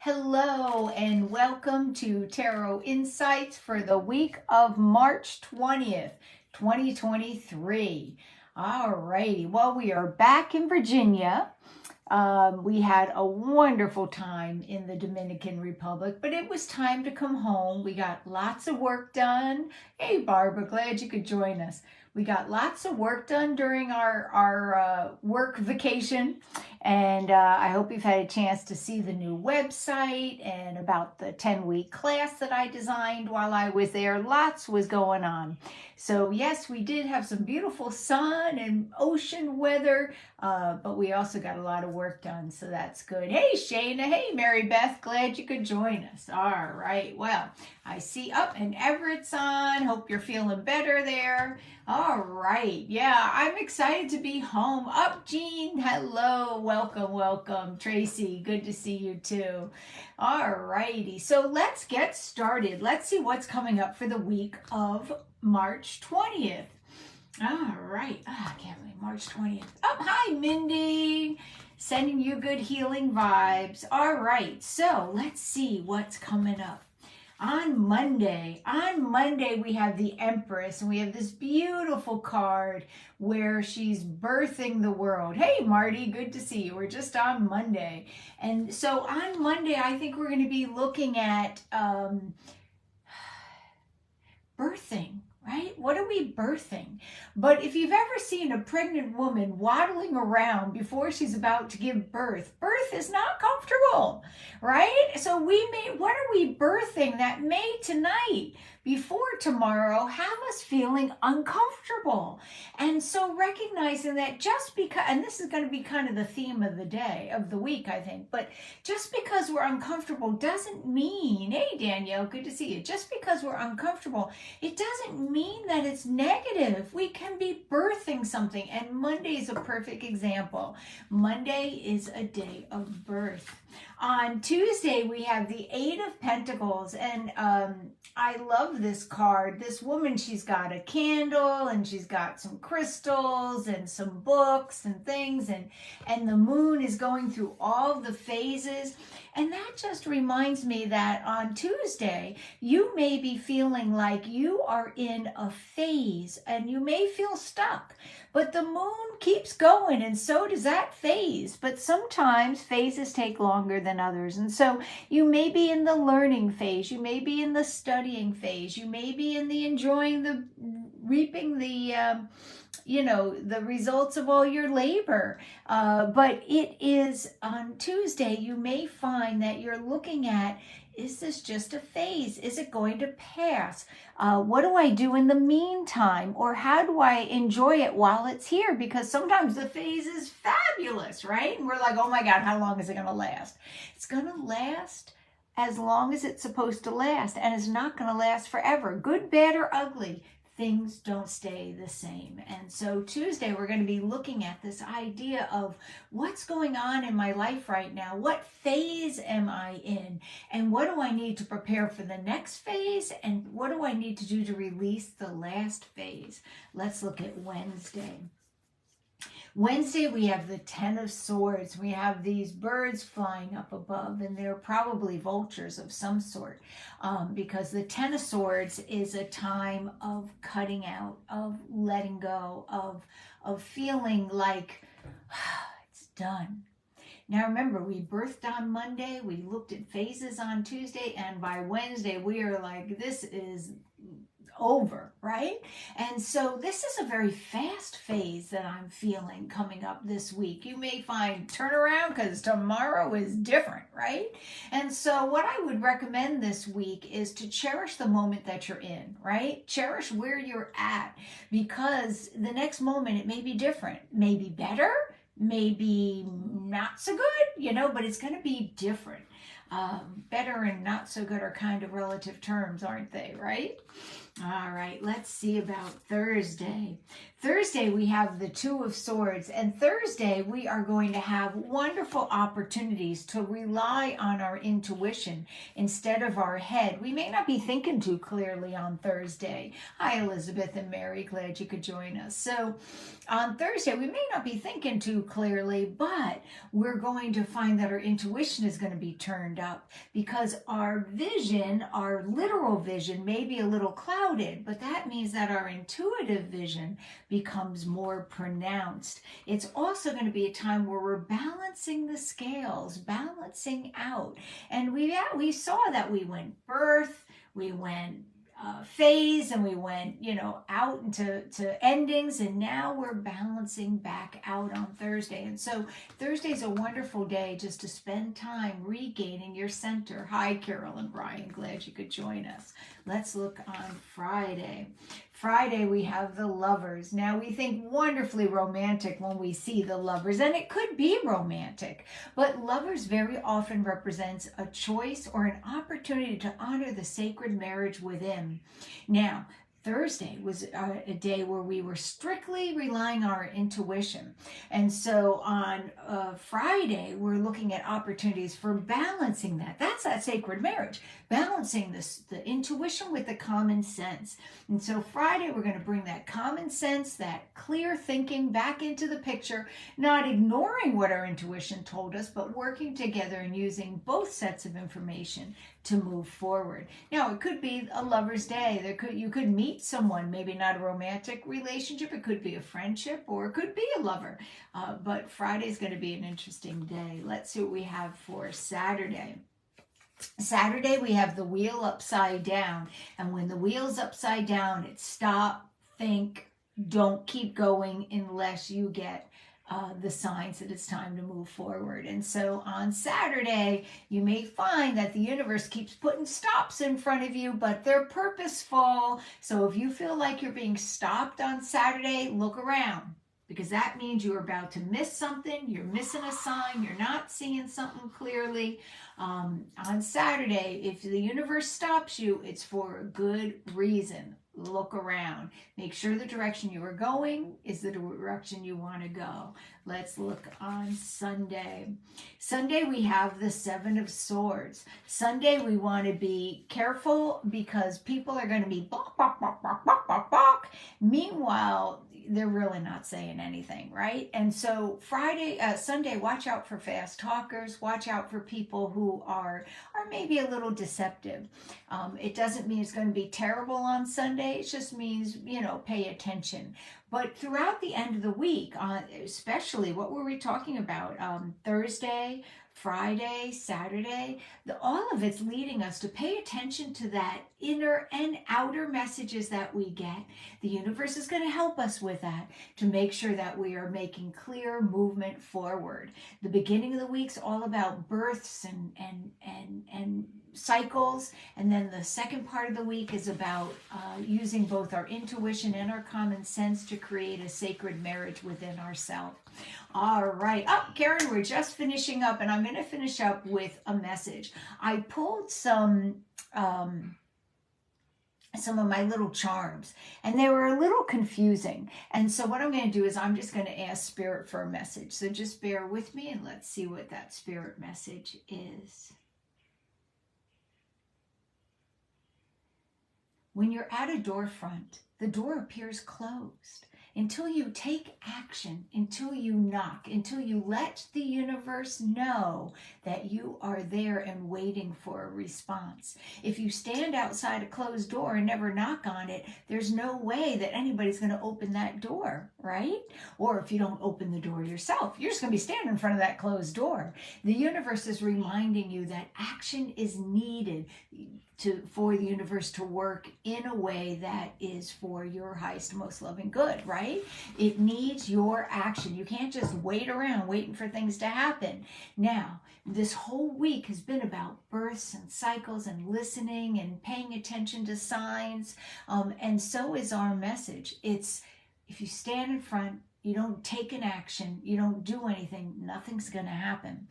Hello and welcome to Tarot Insights for the week of March 20th, 2023. All righty, well, we are back in Virginia. We had a wonderful time in the Dominican Republic, but it was time to come home. We got lots of work done. Hey, Barbara, glad you could join us. We got lots of work done during our work vacation, and I hope you've had a chance to see the new website and about the 10-week class that I designed while I was there. Lots was going on. So yes, we did have some beautiful sun and ocean weather, but we also got a lot of work done, so that's good. Hey, Shayna. Hey, Mary Beth. Glad you could join us. All right. Well, I see up and Everett's on. Hope you're feeling better there. All right. Yeah, I'm excited to be home. Up, Jean. Hello. Welcome, welcome. Tracy, good to see you too. All righty. So let's get started. Let's see what's coming up for the week of March 20th. All right. I can't believe March 20th. Oh, hi, Mindy. Sending you good healing vibes. All right. So let's see what's coming up. On Monday, we have the Empress, and we have this beautiful card where she's birthing the world. Hey, Marty, good to see you. We're just on Monday. And so on Monday, I think we're going to be looking at birthing. Right? What are we birthing? But if you've ever seen a pregnant woman waddling around before she's about to give birth, birth is not comfortable, right? So what are we birthing that may tonight, before tomorrow, have us feeling uncomfortable? And so recognizing that just because, and this is going to be kind of the theme of the day, of the week, I think, but just because we're uncomfortable doesn't mean, hey, Danielle, good to see you. Just because we're uncomfortable, it doesn't mean that it's negative. We can be birthing something, and Monday is a perfect example. Monday is a day of birth. On Tuesday, we have the Eight of Pentacles, and I love this card. This woman, she's got a candle, and she's got some crystals and some books and things, and the moon is going through all the phases. And that just reminds me that on Tuesday, you may be feeling like you are in a phase and you may feel stuck, but the moon keeps going and so does that phase. But sometimes phases take longer than others. And so you may be in the learning phase, you may be in the studying phase, you may be in the enjoying the reaping the results of all your labor. But it is on Tuesday, you may find that you're looking at, is this just a phase? Is it going to pass? What do I do in the meantime? Or how do I enjoy it while it's here? Because sometimes the phase is fabulous, right? And we're like, oh my God, how long is it going to last? It's going to last as long as it's supposed to last, and it's not going to last forever. Good, bad, or ugly, things don't stay the same. And so Tuesday, we're going to be looking at this idea of what's going on in my life right now. What phase am I in? And what do I need to prepare for the next phase? And what do I need to do to release the last phase? Let's look at Wednesday. Wednesday, we have the Ten of Swords. We have these birds flying up above, and they're probably vultures of some sort, because the Ten of Swords is a time of cutting out, of letting go, of feeling like it's done. Now remember, we birthed on Monday, we looked at phases on Tuesday, and by Wednesday, we are like, this is over, right? And so this is a very fast phase that I'm feeling coming up this week. You may find turnaround because tomorrow is different, right? And so what I would recommend this week is to cherish the moment that you're in, right? Cherish where you're at, because the next moment it may be different, maybe better, maybe not so good, but it's going to be different. Better and not so good are kind of relative terms, aren't they, right? All right, let's see about Thursday. Thursday, we have the Two of Swords, and Thursday, we are going to have wonderful opportunities to rely on our intuition instead of our head. We may not be thinking too clearly on Thursday. Hi, Elizabeth and Mary, glad you could join us. So on Thursday, we may not be thinking too clearly, but we're going to find that our intuition is going to be turned up because our vision, our literal vision, may be a little clouded, but that means that our intuitive vision becomes more pronounced. It's also going to be a time where we're balancing the scales, balancing out. And we saw that we went birth, we went phase, and we went, out into endings, and now we're balancing back out on Thursday. And so Thursday's a wonderful day just to spend time regaining your center. Hi, Carol and Brian, glad you could join us. Let's look on Friday. Friday, we have the Lovers. Now, we think wonderfully romantic when we see the Lovers, and it could be romantic, but Lovers very often represents a choice or an opportunity to honor the sacred marriage within. Now, Thursday was a day where we were strictly relying on our intuition. And so on Friday, we're looking at opportunities for balancing that. That's that sacred marriage, balancing the intuition with the common sense. And so Friday, we're going to bring that common sense, that clear thinking back into the picture, not ignoring what our intuition told us, but working together and using both sets of information to move forward. Now, it could be a lover's day. You could meet someone, maybe not a romantic relationship. It could be a friendship, or it could be a lover. But Friday is going to be an interesting day. Let's see what we have for Saturday. Saturday, we have the wheel upside down. And when the wheel's upside down, it's stop, think, don't keep going unless you get the signs that it's time to move forward. And so on Saturday, you may find that the universe keeps putting stops in front of you, but they're purposeful. So if you feel like you're being stopped on Saturday, look around, because that means you're about to miss something. You're missing a sign. You're not seeing something clearly. On Saturday, if the universe stops you, it's for a good reason. Look around. Make sure the direction you are going is the direction you want to go. Let's look on Sunday. Sunday, we have the Seven of Swords. Sunday, we want to be careful because people are going to be bok, bok, bok, bok, bok, bok, bok. Meanwhile, they're really not saying anything, right? And so Sunday, watch out for fast talkers. Watch out for people who are maybe a little deceptive. It doesn't mean it's going to be terrible on Sunday. It just means, pay attention. But throughout the end of the week, especially, what were we talking about? Thursday, Friday, Saturday, all of it's leading us to pay attention to that inner and outer messages that we get. The universe is going to help us with that to make sure that we are making clear movement forward. The beginning of the week's all about births and cycles, and then the second part of the week is about using both our intuition and our common sense to create a sacred marriage within ourselves. All right. Karen, we're just finishing up, and I'm going to finish up with a message. I pulled some of my little charms, and they were a little confusing. And so what I'm going to do is I'm just going to ask Spirit for a message. So just bear with me, and let's see what that Spirit message is. When you're at a door front, the door appears closed. Until you take action, until you knock, until you let the universe know that you are there and waiting for a response. If you stand outside a closed door and never knock on it, there's no way that anybody's going to open that door, right? Or if you don't open the door yourself, you're just going to be standing in front of that closed door. The universe is reminding you that action is needed for the universe to work in a way that is for your highest, most loving good, right? It needs your action. You can't just wait around waiting for things to happen. Now, this whole week has been about births and cycles and listening and paying attention to signs. And so is our message. It's, if you stand in front, you don't take an action, you don't do anything, nothing's going to happen.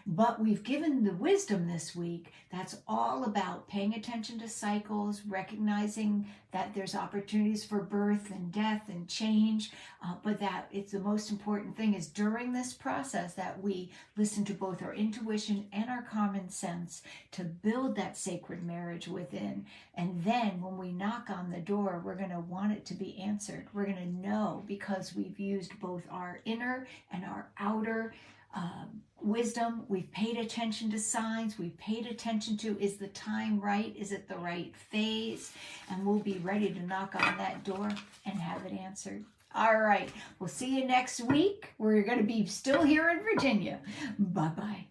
But we've given the wisdom this week that's all about paying attention to cycles, recognizing that there's opportunities for birth and death and change, but that it's the most important thing is during this process that we listen to both our intuition and our common sense to build that sacred marriage within. And then when we knock on the door, we're going to want it to be answered. We're going to know because we've used both our inner and our outer wisdom. We've paid attention to signs. We've paid attention to, is the time right? Is it the right phase? And we'll be ready to knock on that door and have it answered. All right. We'll see you next week. We're going to be still here in Virginia. Bye-bye.